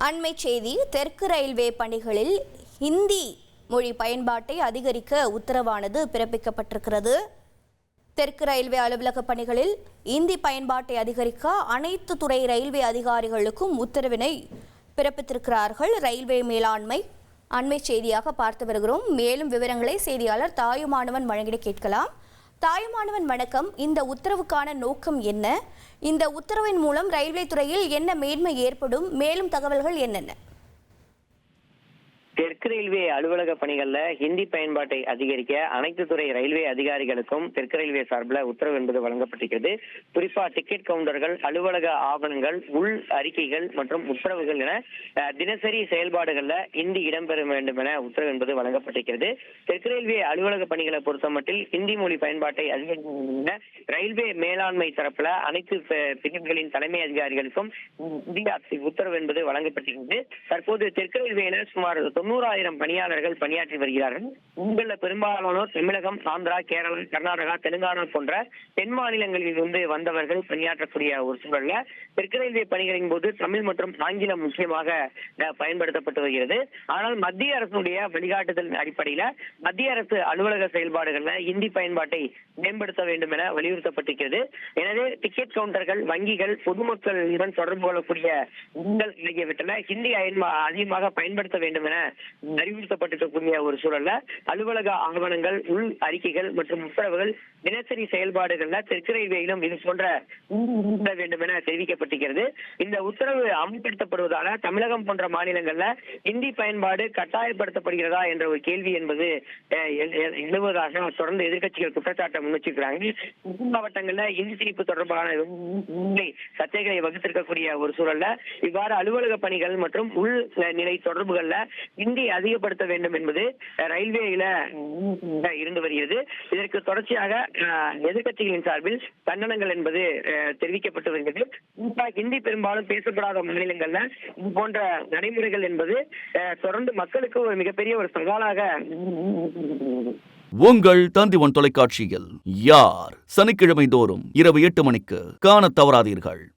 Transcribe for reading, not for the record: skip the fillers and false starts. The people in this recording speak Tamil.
அண்மை செய்தி. தெற்கு ரயில்வே பணிகளில் ஹிந்தி மொழி பயன்பாட்டை அதிகரிக்க உத்தரவானது பிறப்பிக்கப்பட்டிருக்கிறது. தெற்கு ரயில்வே அலுவலக பணிகளில் இந்தி பயன்பாட்டை அதிகரிக்க அனைத்து துறை ரயில்வே அதிகாரிகளுக்கும் உத்தரவினை பிறப்பித்திருக்கிறார்கள். ரயில்வே மேலாண்மை அண்மை செய்தியாக பார்த்து வருகிறோம். மேலும் விவரங்களை செய்தியாளர் தாயுமானவன் வழங்கிட கேட்கலாம். தாயுமானவன் வணக்கம். இந்த உத்தரவுக்கான நோக்கம் என்ன? இந்த உத்தரவின் மூலம் ரயில்வே துறையில் என்ன மேன்மை ஏற்படும்? மேலும் தகவல்கள் என்னென்ன? தெற்கு ரயில்வே அலுவலக பணிகள்ல ஹிந்தி பயன்பாட்டை அதிகரிக்க அனைத்து துறை ரயில்வே அதிகாரிகளுக்கும் தெற்கு ரயில்வே சார்பில் உத்தரவு என்பது வழங்கப்பட்டிருக்கிறது. குறிப்பா டிக்கெட் கவுண்டர்கள், அலுவலக ஆவணங்கள், உள் அறிக்கைகள் மற்றும் உத்தரவுகள் என தினசரி செயல்பாடுகள்ல ஹிந்தி இடம்பெற வேண்டும் என உத்தரவு என்பது வழங்கப்பட்டிருக்கிறது. தெற்கு ரயில்வே அலுவலக பணிகளை பொறுத்தமட்டில் ஹிந்தி மொழி பயன்பாட்டை அதிகரிக்க ரயில்வே மேலாண்மை தரப்புல அனைத்து பிரிவுகளின் தலைமை அதிகாரிகளுக்கும் உத்தரவு என்பது வழங்கப்பட்டிருக்கிறது. தற்போது தெற்கு ரயில்வேயினர் சுமார் 90,000 பணியாளர்கள் பணியாற்றி வருகிறார்கள். உங்கள பெரும்பாலானோர் தமிழகம், ஆந்திரா, கேரளா, கர்நாடகா, தெலுங்கானா போன்ற தென் மாநிலங்களில் இருந்து வந்தவர்கள் பணியாற்றக்கூடிய ஒரு சூழல்ல தெற்கு ரயில்வே பணிகளின் போது தமிழ் மற்றும் ஆங்கிலம் முக்கியமாக பயன்படுத்தப்பட்டு வருகிறது. ஆனால் மத்திய அரசுடைய வழிகாட்டுதல் அடிப்படையில மத்திய அரசு அலுவலக செயல்பாடுகள்ல ஹிந்தி பயன்பாட்டை மேம்படுத்த வேண்டும் என வலியுறுத்தப்பட்டிருக்கிறது. எனவே டிக்கெட் கவுண்டர்கள், வங்கிகள், பொதுமக்களுடன் தொடர்பு கொள்ளக்கூடிய ஆகியவற்றில் ஹிந்தி அதிகமாக பயன்படுத்த வேண்டும் என அறிவுறுத்தப்பட்டிருக்கக்கூடிய ஒரு சூழல்ல அலுவலக ஆவணங்கள், உள் அறிக்கைகள் மற்றும் உத்தரவுகள் தினசரி செயல்பாடுகள்ல தெற்கு ரயில்வேயிலும் இது போன்ற வேண்டும் என தெரிவிக்கப்பட்டிருக்கிறது. இந்த உத்தரவு அமல்படுத்தப்படுவதால தமிழகம் போன்ற மாநிலங்கள்ல ஹிந்தி பயன்பாடு கட்டாயப்படுத்தப்படுகிறதா என்ற ஒரு கேள்வி என்பது எழுவதாக தொடர்ந்து எதிர்கட்சிகள் குற்றச்சாட்டை முன்வச்சிருக்கிறாங்க. மாவட்டங்கள்ல ஹிந்தி திணிப்பு தொடர்பான சர்ச்சைகளை வகுத்திருக்கக்கூடிய ஒரு சூழல்ல இவ்வாறு அலுவலக பணிகள் மற்றும் உள் நிலை தொடர்புகள்ல ஹிந்தி அதிகப்படுத்த வேண்டும் என்பது ரயில்வேயில இருந்து வருகிறது. இதற்கு தொடர்ச்சியாக எதிர்கட்சிகளின் சார்பில் கண்டனங்கள் என்பது தெரிவிக்கப்பட்டு வருகிறது. ஹிந்தி பெரும்பாலும் பேசப்படாத மாநிலங்கள்ல இது போன்ற நடைமுறைகள் என்பது தொடர்ந்து மக்களுக்கு ஒரு மிகப்பெரிய ஒரு சவாலாக உங்கள் தந்திவன் தொலைக்காட்சியில் யார் சனிக்கிழமை தோறும் இரவு 8 மணிக்கு காண தவறாதீர்கள்.